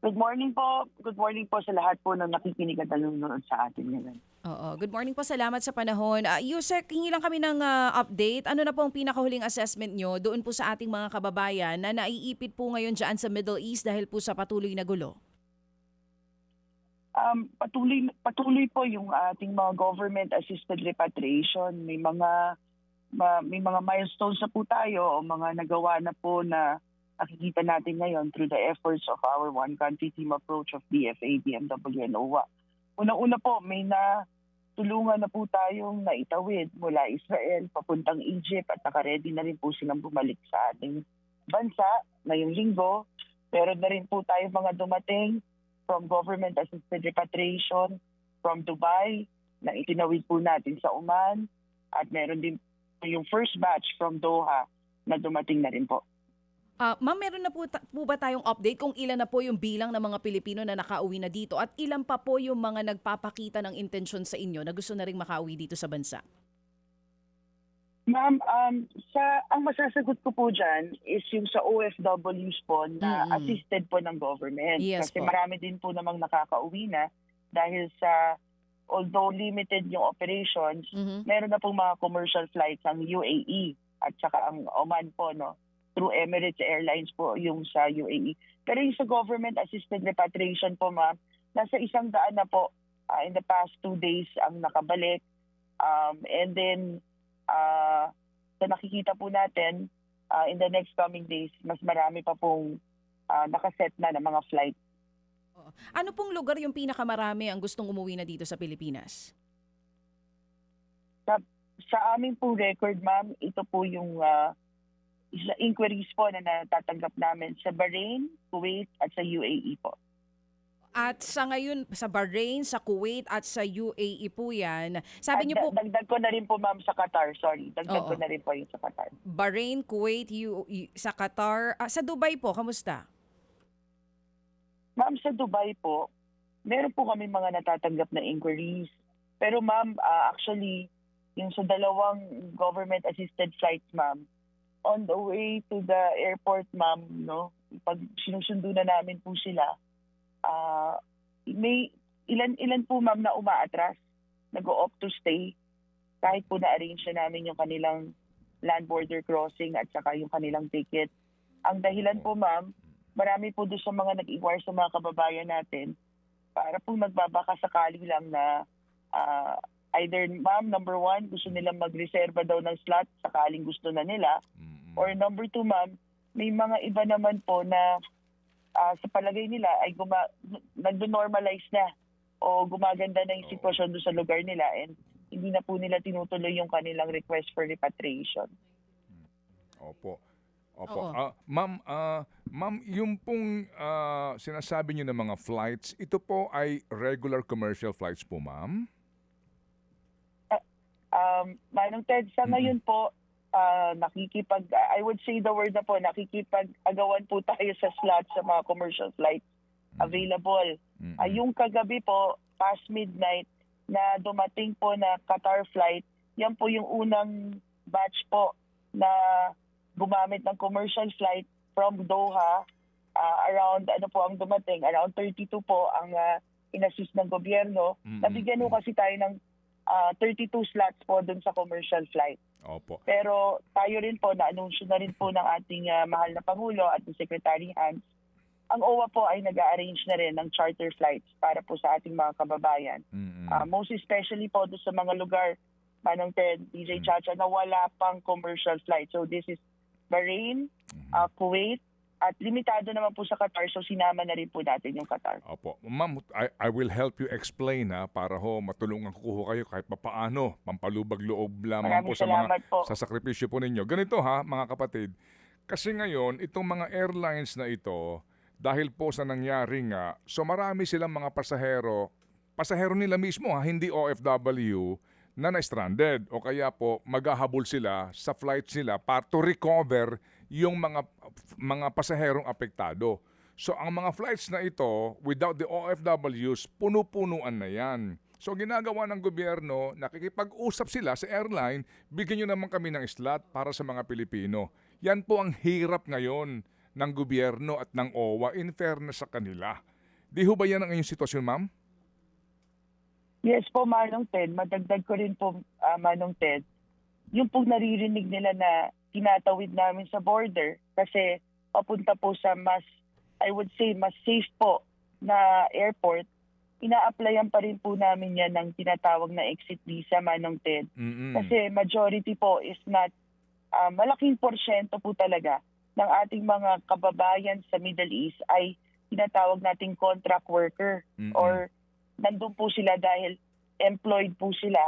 Good morning po. Good morning po sa lahat po ng nakikinig at nanonood sa atin ngayon. Oo. Good morning po. Salamat sa panahon. Yusek, hingi lang kami ng update. Ano na po ang pinakahuling assessment nyo doon po sa ating mga kababayan na naiipit po ngayon dyan sa Middle East dahil po sa patuloy na gulo? Patuloy po yung ating mga government-assisted repatriation. May mga milestones na po tayo o mga nagawa na po na nakikita natin ngayon through the efforts of our one country team approach of DFA, DMW, and OWA. Una-una po, may tulungan na po tayong naitawid mula Israel papuntang Egypt at naka-ready na rin po silang bumalik sa ating bansa ngayong linggo. Meron na rin po tayo mga dumating from government-assisted repatriation from Dubai na itinawid po natin sa Oman at meron din po yung first batch from Doha na dumating na rin po. Ma'am, meron na po ba tayong update kung ilan na po yung bilang ng mga Pilipino na nakauwi na dito at ilan pa po yung mga nagpapakita ng intensyon sa inyo na gusto na rin makauwi dito sa bansa? Ma'am, ang masasagot ko po dyan is yung sa OFWs po na assisted po ng government. Yes Kasi po. marami din po namang nakakauwi na dahil sa, although limited yung operations, meron na pong mga commercial flights ang UAE at saka ang Oman po, no? Through Emirates Airlines po yung sa UAE. Pero yung sa government-assisted repatriation po, ma'am, nasa 100 na po in the past 2 days ang nakabalik. And then, sa nakikita po natin, in the next coming days, mas marami pa pong nakaset na ng mga flight. Oo. Ano pong lugar yung pinakamarami ang gustong umuwi na dito sa Pilipinas? Sa aming po record, ma'am, ito po yung inquiries po na natatanggap namin sa Bahrain, Kuwait at sa UAE po. At sa ngayon, sa Bahrain, sa Kuwait at sa UAE po yan. Sabi niyo po, Dagdag ko na rin po, ma'am, sa Qatar. Sorry, dagdag Oo. ko na rin po yung sa Qatar. Bahrain, Kuwait, sa Qatar, sa Dubai po, kamusta? Ma'am, sa Dubai po, meron po kami mga natatanggap na inquiries. Pero ma'am, actually, yung sa dalawang government-assisted flights, ma'am, on the way to the airport, ma'am, no, pag sinusundo na namin po sila, may ilan po, ma'am, na umaatras, nag-o-opt to stay, kahit po na-arrange na namin yung kanilang land border crossing at saka yung kanilang ticket. Ang dahilan po, ma'am, marami po doon sa mga nag-inquire sa mga kababayan natin para po magbabaka sakali lang na either, ma'am, number 1, gusto nilang magreserba daw ng slot sakaling gusto na nila. Or number 2, ma'am, may mga iba naman po na sa palagay nila ay nag-normalize na o gumaganda na yung sitwasyon doon sa lugar nila and hindi na po nila tinutuloy yung kanilang request for repatriation. Opo. Oo. Ma'am, yung pong sinasabi niyo ng mga flights, ito po ay regular commercial flights po, ma'am? Manong Ted, sa ngayon po, I would say the word na po, nakikipag-agawan po tayo sa slots sa mga commercial flights available. Yung kagabi po, past midnight, na dumating po na Qatar flight, yan po yung unang batch po na gumamit ng commercial flight from Doha. Around, ano po ang dumating, around 32 po ang inassist ng gobyerno. Nabigyan po kasi tayo ng 32 slots po dun sa commercial flight. Opo. Pero tayo rin po, na-anunsyo na rin po ng ating mahal na Pangulo at ng Secretary Hans, ang OWA po ay nag-arrange na rin ng charter flights para po sa ating mga kababayan. Most especially po doon sa mga lugar, Manong Ted, DJ Chacha, na wala pang commercial flight. So this is Bahrain, Kuwait, at limitado naman po sa Qatar, so sinama na rin po natin yung Qatar. Opo. Ma'am, I will help you explain para matulungan ko kayo kahit papaano, pampalubag loob lamang Maraming po sa salamat po. sa sakripisyo po ninyo. Ganito mga kapatid, kasi ngayon, itong mga airlines na ito, dahil po sa nangyari nga, so marami silang mga pasahero nila mismo hindi OFW, na na-stranded o kaya po maghahabol sila sa flights nila para to recover yung mga pasaherong apektado. So ang mga flights na ito, without the OFWs, puno-punuan na yan. So ginagawa ng gobyerno, nakikipag-usap sila sa airline, bigyan nyo naman kami ng slot para sa mga Pilipino. Yan po ang hirap ngayon ng gobyerno at ng OWA in fairness sa kanila. Di ho ba yan ang inyong sitwasyon, ma'am? Yes po, Manong Ted. Madagdag ko rin po, Manong Ted. Yung pong naririnig nila na tinatawid namin sa border kasi papunta po sa mas, I would say, mas safe po na airport, ina-applyan pa rin po namin yan ng tinatawag na exit visa, Manong Ted. Kasi majority po is not, malaking porsyento po talaga ng ating mga kababayan sa Middle East ay tinatawag nating contract worker or nandun po sila dahil employed po sila.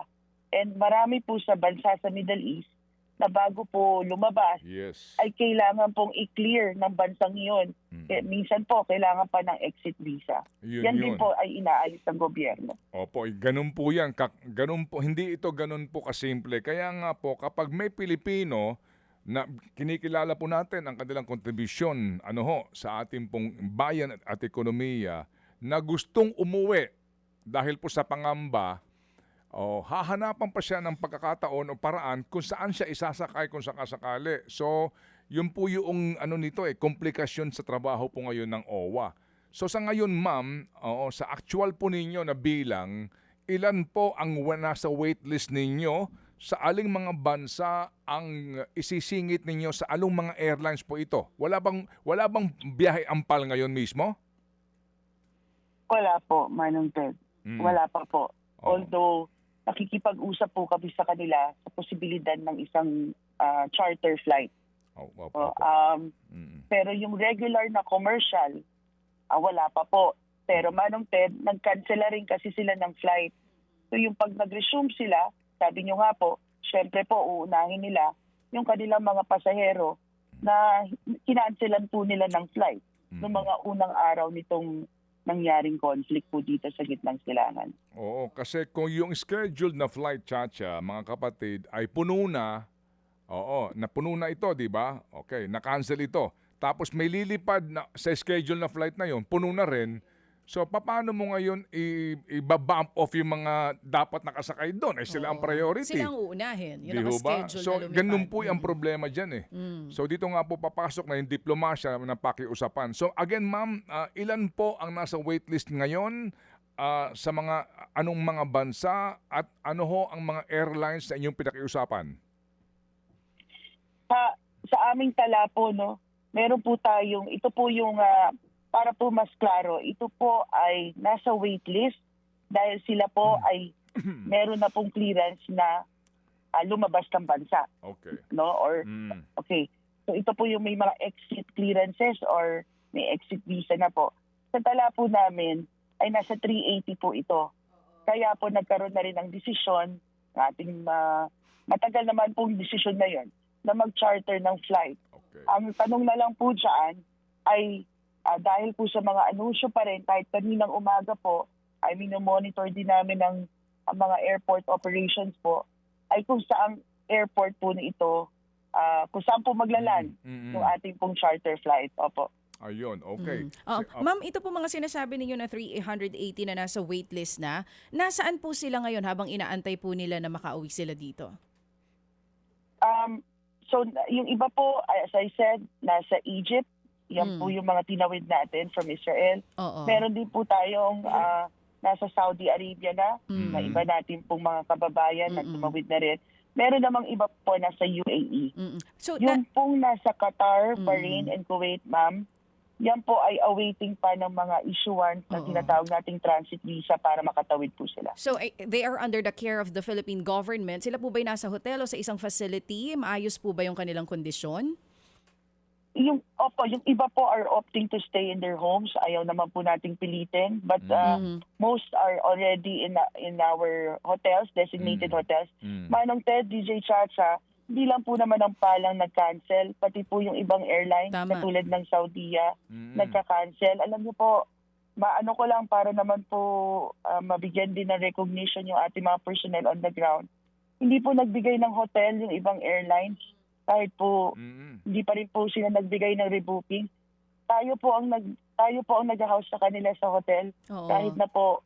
And marami po sa bansa sa Middle East na bago po lumabas ay kailangan pong i-clear ng bansang iyon. Minsan po kailangan pa ng exit visa. Yan din po ay inaayos ng gobyerno. Opo, ganun po yan. Ganun po, hindi ito ganun po kasimple. Kaya nga po kapag may Pilipino na kinikilala po natin ang kanilang kontribusyon sa ating pong bayan at ekonomiya na gustong umuwi dahil po sa pangamba, hahanapan pa siya ng pagkakataon o paraan kung saan siya isasakay kung sakasakali. So, yun po yung komplikasyon sa trabaho po ngayon ng OWA. So sa ngayon, ma'am, sa actual po ninyo na bilang, ilan po ang nasa waitlist ninyo? Sa aling mga bansa ang isisingit ninyo, sa along mga airlines po ito? Wala bang biyahe ampal ngayon mismo? Wala po, Manong Ted. Wala pa po. Although nakikipag-usap po kami sa kanila sa posibilidad ng isang charter flight. Pero yung regular na commercial, wala pa po. Pero Manong Ted, nag-cancela rin kasi sila ng flight. So yung pag nag-resume sila, sabi nyo nga po, syempre po uunahin nila yung kanilang mga pasahero na kinancelan po nila ng flight noong mga unang araw nitong nangyaring conflict po dito sa gitnang silangan. Oo, kasi kung yung scheduled na flight, Chacha, mga kapatid, ay puno na, napuno na ito, di ba? Okay, na-cancel ito. Tapos may lilipad na, sa schedule na flight na yon, puno na rin. So, paano mo ngayon i-bump off yung mga dapat nakasakay doon? Ay sila ang priority. Sila ang uunahin. Yun Di ang ba? schedule So, na lumipad. ganun po yung problema dyan . So, dito nga po papasok na yung diplomasya na pakiusapan. So, again, ma'am, ilan po ang nasa waitlist ngayon sa mga anong mga bansa at ano ho ang mga airlines na inyong pinakiusapan? Sa aming tala po, meron po tayong, ito po yung para po mas klaro, ito po ay nasa waitlist dahil sila po ay meron na pong clearance na lumabas ng bansa. Okay. Okay. So ito po yung may mga exit clearances or may exit visa na po. Sa tala po namin ay nasa 380 po ito. Kaya po nagkaroon na rin ng desisyon, ating matagal naman pong desisyon na yon na mag-charter ng flight. Okay. Ang tanong na lang po dyan ay dahil po sa mga anunsyo pa rin, kahit kaninang umaga po, ay minomonitor din namin ng mga airport operations po, ay kung saang airport po na ito, kung saan po maglaland yung ating pong charter flight. Opo. Ayun, okay. Ma'am, ito po mga sinasabi ninyo na 380 na nasa waitlist na. Nasaan po sila ngayon habang inaantay po nila na makauwi sila dito? So, yung iba po, as I said, nasa Egypt. Yan po yung mga tinawid natin from Israel. Meron din po tayong nasa Saudi Arabia na iba natin pong mga kababayan na tumawid na rin. Meron namang iba po nasa UAE. So, yung pong nasa Qatar, Bahrain, and Kuwait, ma'am, yan po ay awaiting pa ng mga issuance na tinatawag nating transit visa para makatawid po sila. So, they are under the care of the Philippine government. Sila po ba'y nasa hotel o sa isang facility? Maayos po ba yung kanilang kondisyon? Yung iba po are opting to stay in their homes. Ayaw naman po nating pilitin. But most are already in our hotels, designated hotels. Manong Ted, DJ Chacha, hindi lang po naman ang palang nag-cancel. Pati po yung ibang airlines, katulad ng Saudia, nagka-cancel. Alam niyo po, maano ko lang para naman po mabigyan din ng recognition yung ating mga personnel on the ground. Hindi po nagbigay ng hotel yung ibang airlines. Kahit po hindi pa rin po sila nagbigay ng rebooking. Tayo po ang nag-house sa kanila sa hotel. Kahit na po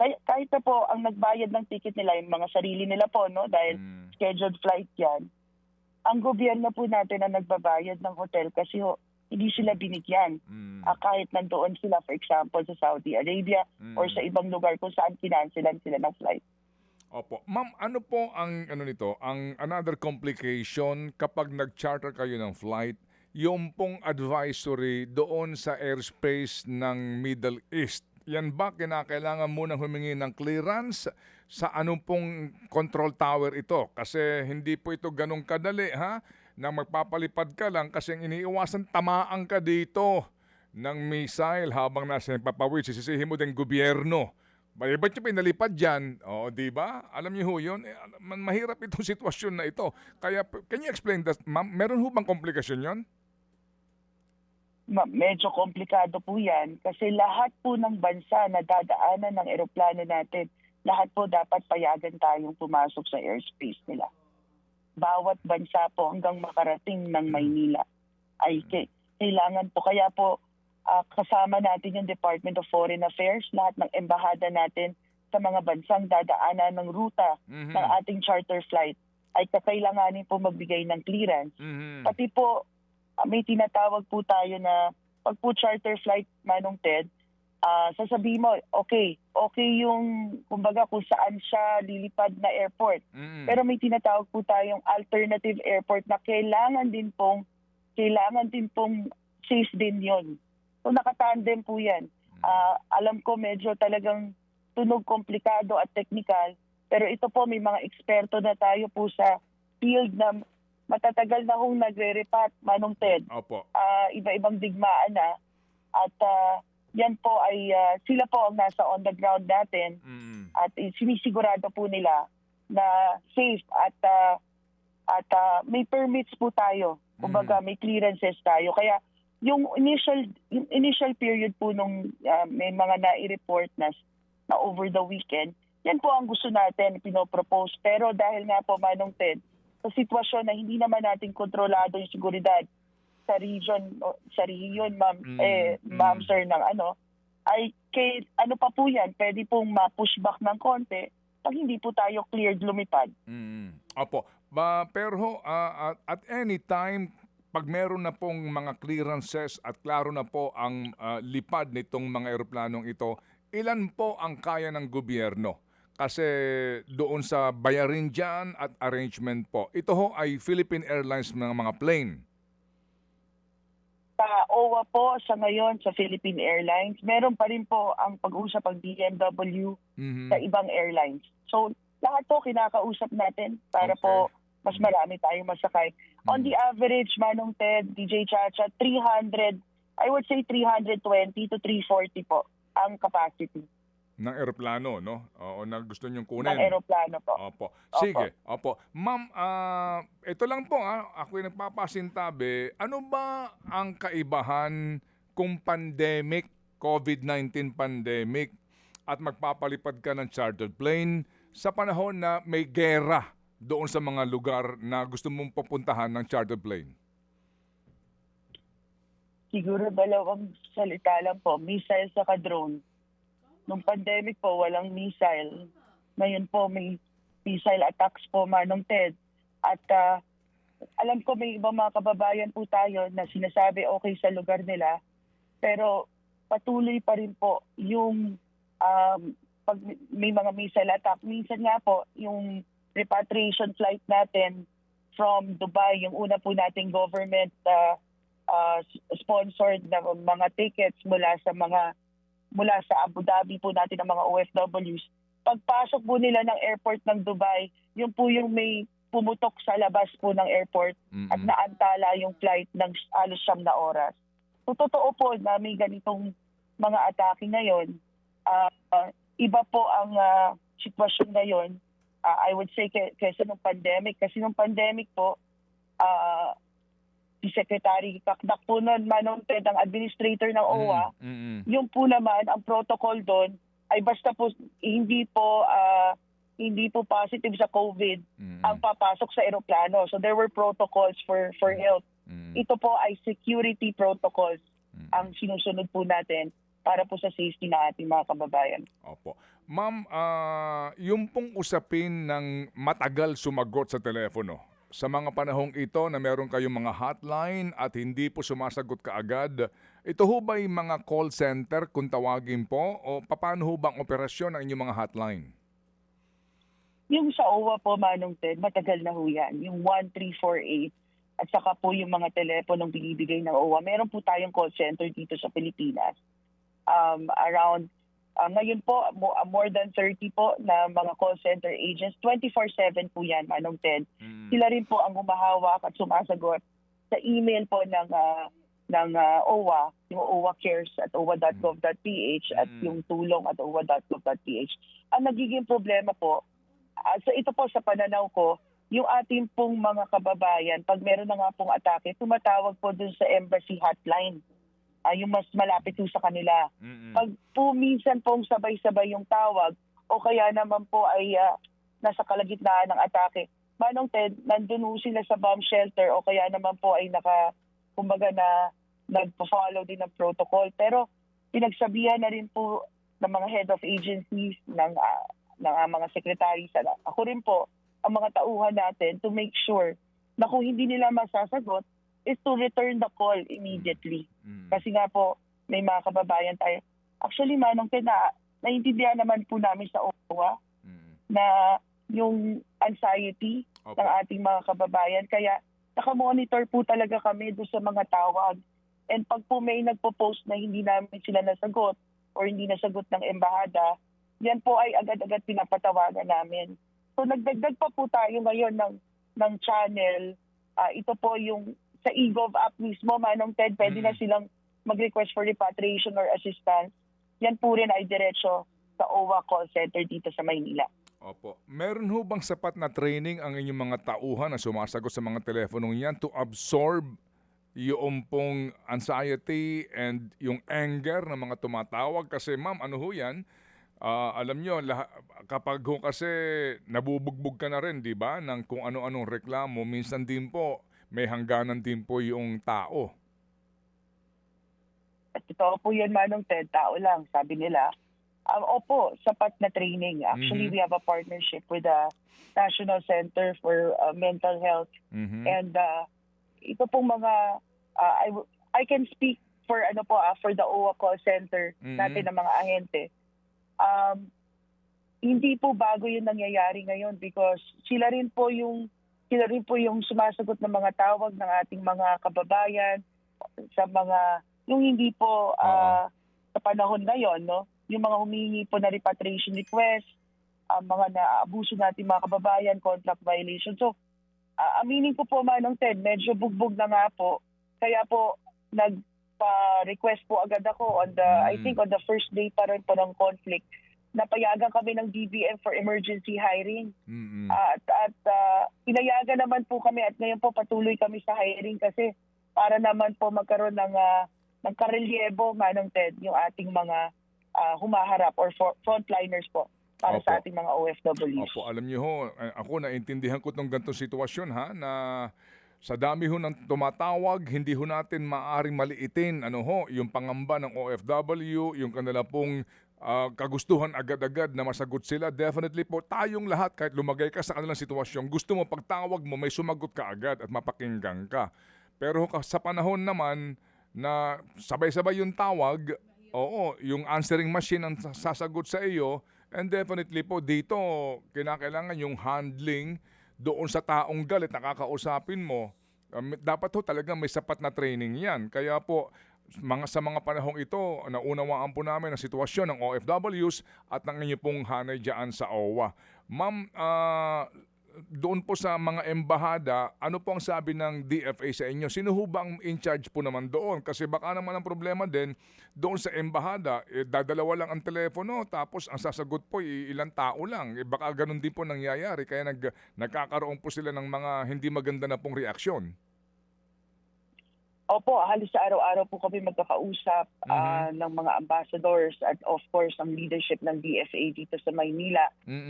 kahit na po ang nagbayad ng ticket nila yung mga sarili nila po, dahil scheduled flight 'yan. ang gobyerno po natin ang nagbabayad ng hotel kasi hindi sila binigyan. Kahit nandoon sila, for example, sa Saudi Arabia or sa ibang lugar kung saan kinancelan sila ng flight. Opo. Ma'am, ano po ang nito, ang another complication kapag nag-charter kayo ng flight, yung pong advisory doon sa airspace ng Middle East. Yan ba kinakailangan munang humingi ng clearance sa anong pong control tower ito? Kasi hindi po ito ganong kadali na magpapalipad ka lang kasi iniiwasan tamaan ka dito ng missile habang nasa papawid. Sisisihin mo din gobyerno. Ba't nyo pinalipad dyan? O, di ba? Alam niyo ho yun? Mahirap itong sitwasyon na ito. Kaya, can you explain that, ma'am? Meron ho bang komplikasyon yon? Medyo komplikado po yan kasi lahat po ng bansa na dadaanan ng eroplano natin, lahat po dapat payagan tayong pumasok sa airspace nila. Bawat bansa po hanggang makarating ng Maynila ay kailangan po. Kaya po kasama natin yung Department of Foreign Affairs, lahat ng embahada natin sa mga bansang dadaanan ng ruta ng ating charter flight ay kakailanganin po magbigay ng clearance. Pati po may tinatawag po tayo na pag po charter flight, Manong Ted, sasabihin mo, okay yung kumbaga kung saan siya lilipad na airport. Pero may tinatawag po tayong alternative airport na kailangan din pong safe din yon. So nakatandem po yan. Alam ko medyo talagang tunog komplikado at technical, pero ito po may mga eksperto na tayo po sa field na matatagal na hong nagre-repat, Manong Ted. Opo. Iba-ibang digmaan na. At yan po ay sila po ang nasa on the ground natin. At sinisigurado po nila na safe at may permits po tayo. Kumbaga may clearances tayo. Kaya yung initial period po nung may mga nai-report na over the weekend, yan po ang gusto natin pinopropose. Pero dahil nga po, Manong Ted, sa sitwasyon na hindi naman natin kontrolado yung seguridad sa region, ma'am sir, ng ay pa po yan, pwede pong ma-pushback ng konti pag hindi po tayo cleared lumipad. Opo. Pero at any time, pag meron na pong mga clearances at klaro na po ang lipad nitong mga eroplanong ito, ilan po ang kaya ng gobyerno? Kasi doon sa bayarin dyan at arrangement po, ito ho ay Philippine Airlines ng mga plane. Sa OWA po, sa ngayon, sa Philippine Airlines, meron pa rin po ang pag-usap ang BMW sa ibang airlines. So, lahat po kinakausap natin para po mas marami tayong masakay. On the average, Manong Ted, DJ Chacha, 300, I would say 320 to 340 po ang capacity. Ng eroplano, no? O na gusto niyong kunin. Ng eroplano po. Opo. Sige, opo. Ma'am, ito lang po ako'y nagpapasintabi. Ano ba ang kaibahan kung pandemic, COVID-19 pandemic, at magpapalipad ka ng chartered plane sa panahon na may gera doon sa mga lugar na gusto mong papuntahan ng chartered plane? Siguro dalawang salita lang po, missile saka drone. Nung pandemic po, walang missile. Ngayon po, may missile attacks po, Manong Ted. At alam ko may ibang mga kababayan po tayo na sinasabi okay sa lugar nila. Pero patuloy pa rin po yung pag may mga missile attack. Minsan nga po, yung repatriation flight natin from Dubai, yung una po nating government sponsored na mga tickets mula sa Abu Dhabi po natin ng mga OFWs. Pagpasok po nila ng airport ng Dubai, yun po yung may pumutok sa labas po ng airport at naantala yung flight ng halos 9 na oras. So, totoo po na may ganitong mga atake ngayon. Iba po ang sitwasyon ngayon, I would say, kaysa nung pandemic. Kasi nung pandemic po, si Secretary Kakdak po nun, Manong Ted, ang administrator ng OWA, yung po naman, ang protocol doon ay basta po hindi po positive sa COVID ang papasok sa eroplano. So there were protocols for health. Ito po ay security protocols ang sinusunod po natin para po sa safety ng ating mga kababayan. Opo. Ma'am, yung pong usapin ng matagal sumagot sa telepono, sa mga panahong ito na meron kayong mga hotline at hindi po sumasagot kaagad, ito ho ba yung mga call center kung tawagin po o paano ho bang operasyon ng inyong mga hotline? Yung sa OWA po, Manong Ted, matagal na ho yan. Yung 1348 at saka po yung mga teleponong binibigay ng OWA. Meron po tayong call center dito sa Pilipinas. Ngayon po, more than 30 po na mga call center agents. 24/7 po yan, Manong Ted. Sila rin po ang humahawak at sumasagot sa email po ng OWA, yung OWA Cares at owa.gov.ph at yung tulong at owa.gov.ph. Ang nagiging problema po, so ito po sa pananaw ko, yung ating pong mga kababayan, pag meron na nga pong atake, tumatawag po dun sa embassy hotline. Yung mas malapit po sa kanila. Pag po minsan pong sabay-sabay yung tawag o kaya naman po ay nasa kalagitnaan ng atake, Manong Ted, nandun po sila sa bomb shelter o kaya naman po ay kumbaga na nagpo-follow din ng protocol. Pero pinagsabihan na rin po ng mga head of agencies, ng mga secretaries. Ako rin po, ang mga tauhan natin to make sure na kung hindi nila masasagot, is to return the call immediately. Kasi nga po, may mga kababayan tayo. Actually, Manong Ted, naiintindihan naman po namin sa OWA na yung anxiety ng ating mga kababayan. Kaya nakamonitor po talaga kami doon sa mga tawag. And pag po may nagpo-post na hindi namin sila nasagot or hindi nasagot ng embahada, yan po ay agad-agad pinapatawagan namin. So nagdagdag pa po tayo ngayon ng channel. Ito po yung sa eGov app mismo, Manong Ted, pwede na silang mag-request for repatriation or assistance. Yan po rin ay diretso sa OWA call center dito sa Maynila. Opo. Meron ho bang sapat na training ang inyong mga tauhan na sumasagot sa mga teleponong yan to absorb yung pong anxiety and yung anger ng mga tumatawag? Kasi ma'am, ano ho yan? Alam nyo, kapag ho kasi nabubugbog ka na rin, di ba, ng kung ano-anong reklamo, minsan din po, may hangganan din po yung tao. At totoo po yun, Manong Ted, tao lang, sabi nila. Opo, sapat na training. Actually, we have a partnership with the National Center for Mental Health. And ito pong mga, I can speak for for the OWA call center natin ng mga ahente. Hindi po bago yung nangyayari ngayon because sila rin po yung sumasagot ng mga tawag ng ating mga kababayan sa mga yung hindi po sa panahon ngayon, no, yung mga humingi po na repatriation request, mga naabuso natin mga kababayan, contract violation. So aminin ko po, Manong Ted, medyo bugbog na nga po, kaya po nagpa-request po agad ako on the I think on the first day pa rin po ng conflict. Napayagan kami ng DBM for emergency hiring. At pinayagan naman po kami at ngayon po patuloy kami sa hiring kasi para naman po magkaroon ng karelyebo, Manong Ted, yung ating mga humaharap or frontliners po para sa ating mga OFWs. Opo, alam niyo ho, ako naintindihan ko itong ganitong sitwasyon na sa dami ho ng tumatawag, hindi ho natin maaaring maliitin yung pangamba ng OFW, yung kanila pong kagustuhan agad-agad na masagot sila. Definitely po, tayong lahat, kahit lumagay ka sa kanilang sitwasyon, gusto mo pagtawag mo, may sumagot ka agad at mapakinggan ka. Pero sa panahon naman na sabay-sabay yung tawag, yung answering machine ang sasagot sa iyo, and definitely po dito, kinakailangan yung handling doon sa taong galit na kakausapin mo. Dapat ho talagang may sapat na training yan. Kaya po, sa mga panahong ito, naunawaan po namin ang sitwasyon ng OFWs at ng inyo pong hanay dyan sa OWA. Ma'am, doon po sa mga embahada, ano po ang sabi ng DFA sa inyo? Sino ho ba ang in charge po naman doon? Kasi baka naman ang problema din, doon sa embahada, dadalawa lang ang telepono, tapos ang sasagot po ilang tao lang. Baka ganun din po nangyayari, kaya nagkakaroon po sila ng mga hindi maganda na pong reaksyon. Opo, halos sa araw-araw po kami magkakausap ng mga ambassadors at of course ang leadership ng DFA dito sa Maynila.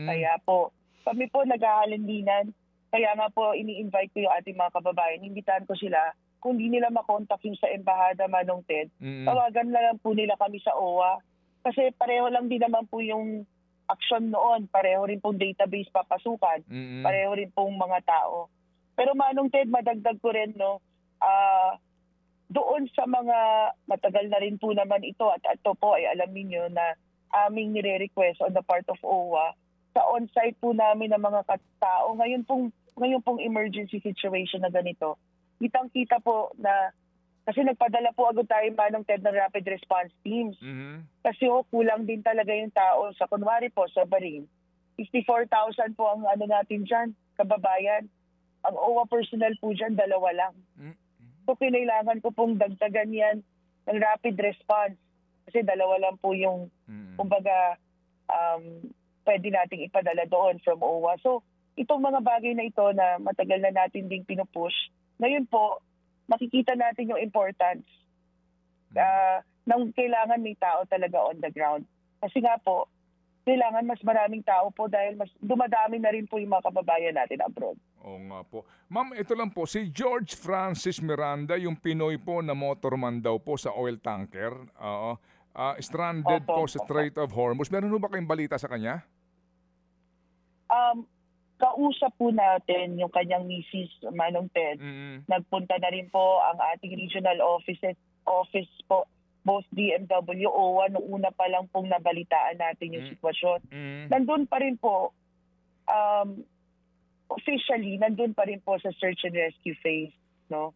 Kaya po, kami po naghahalindinan. Kaya nga po ini-invite ko yung ating mga kababayan. Imbitahan ko sila kung hindi nila makontak yung sa embahada, Manong Ted. Tawagan na lang po nila kami sa OWA. Kasi pareho lang din naman po yung action noon. Pareho rin pong database papasukan. Pareho rin pong mga tao. Pero Manong Ted, madagdag ko rin, no, doon sa mga matagal na rin po naman ito at ito po ay alam niyo na aming nire-request on the part of OWA sa on-site po namin ng mga katao. Ngayon pong emergency situation na ganito, kitang-kita po na kasi nagpadala po agad tayo Manong Ted ng rapid response teams. Kasi kulang din talaga yung tao. Sa kunwari po sa Barin, 54,000 po ang ano natin dyan, kababayan. Ang OWA personnel po dyan, 2 lang. So kailangan ko pong dagdagan yan ng rapid response. Kasi 2 lang po yung, kumbaga, pwede nating ipadala doon from OWA. So itong mga bagay na ito na matagal na natin ding pinupush, ngayon po, makikita natin yung importance nang kailangan may tao talaga on the ground. Kasi nga po, kailangan mas maraming tao po dahil mas dumadami na rin po yung mga kababayan natin abroad. Oo nga po. Ma'am, ito lang po, si George Francis Miranda, yung Pinoy po na motorman daw po sa oil tanker, stranded po sa Strait of Hormuz. Meron po ba kayong balita sa kanya? Kausap po natin yung kanyang misis, Manong Ted. Nagpunta na rin po ang ating regional office po, both DMW, OWA, noong una pa lang pong nabalitaan natin yung sitwasyon. Nandun pa rin po, officially, nandun pa rin po sa search and rescue phase. No?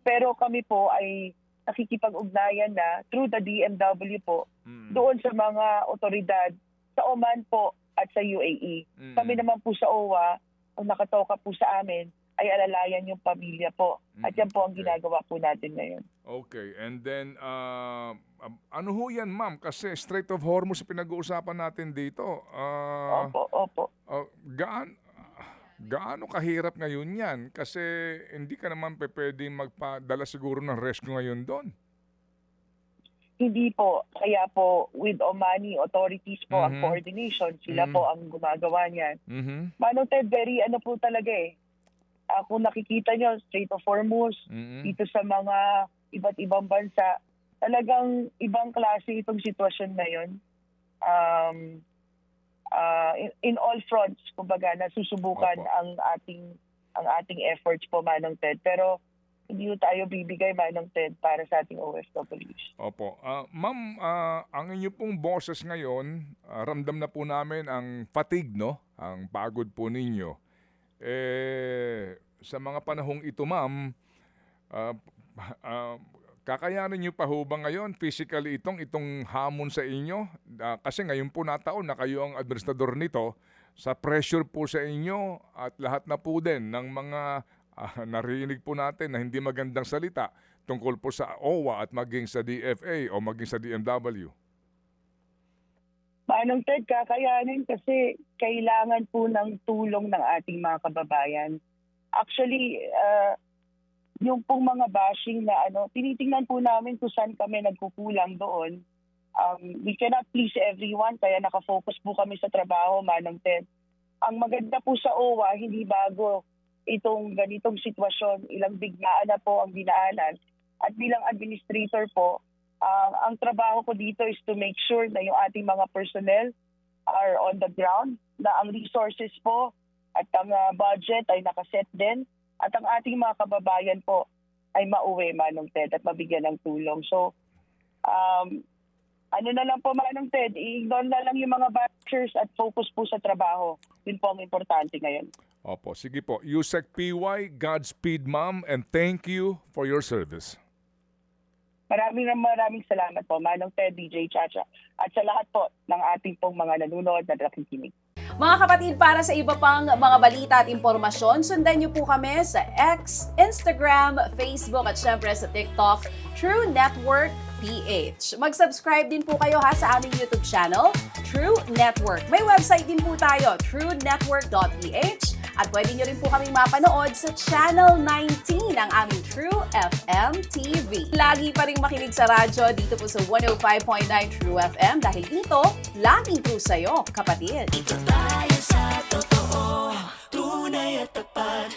Pero kami po ay nakikipag-ugnayan na through the DMW po, doon sa mga otoridad sa Oman po at sa UAE. Kami naman po sa OWA, ang nakatoka po sa amin, ay alalayan yung pamilya po. At yan po ang ginagawa po natin ngayon. Okay. And then, ano ho yan, ma'am? Kasi Strait of Hormuz pinag-uusapan natin dito. Opo. Gaano kahirap ngayon yan? Kasi hindi ka naman pwedeng magpadala siguro ng rescue ngayon doon. Hindi po. Kaya po, with Omani authorities po, ang coordination, sila po ang gumagawa niyan. Manong Ted, very po talaga eh. Kung nakikita nyo, Strait of Hormuz, dito sa mga iba't ibang bansa, talagang ibang klase itong sitwasyon ngayon. In all fronts, kumbaga, nasusubukan ang ating efforts po, Manong Ted. Pero hindi tayo bibigay, Manong Ted, para sa ating OFWs. Opo. Ma'am, ang inyo pong boses ngayon, ramdam na po namin ang fatigue, no? Ang pagod po ninyo. Sa mga panahong ito, ma'am, kakayanin niyo pa ho ba ngayon physically itong hamon sa inyo? Kasi ngayon po nataon na kayo ang administrador nito, sa pressure po sa inyo at lahat na po din ng mga narinig po natin na hindi magandang salita tungkol po sa OWA at maging sa DFA o maging sa DMW. Manong Ted, kakayanin kasi kailangan po ng tulong ng ating mga kababayan. Actually, yung pong mga bashing na tinitingnan po namin kung saan kami nagkukulang doon. We cannot please everyone, kaya nakafocus po kami sa trabaho, Manong Ted. Ang maganda po sa OWA, hindi bago itong ganitong sitwasyon, ilang biglaan na po ang dinaanan. At bilang administrator po, ang trabaho ko dito is to make sure na yung ating mga personnel are on the ground, na ang resources po at ang budget ay nakaset din, at ang ating mga kababayan po ay mauwi, Manong Ted, at mabigyan ng tulong. So, na lang po, Manong Ted, i-ignore na lang yung mga bashers at focus po sa trabaho. Yun po ang importante ngayon. Opo, sige po. Yusek PY, Godspeed, ma'am, and thank you for your service. Maraming salamat po, Manong Ted, DJ Chacha, at sa lahat po ng ating pong mga nanonood na nakikinig. Mga kapatid, para sa iba pang mga balita at impormasyon, sundan niyo po kami sa X, Instagram, Facebook at syempre sa TikTok, True Network PH. Mag-subscribe din po kayo sa aming YouTube channel, True Network. May website din po tayo, truenetwork.ph. At pwede nyo rin po kaming mapanood sa Channel 19 ng aming True FM TV. Lagi pa rin makinig sa radyo dito po sa 105.9 True FM dahil dito, laging true sa'yo, kapatid. Ito tayo sa totoo, tunay at tapat.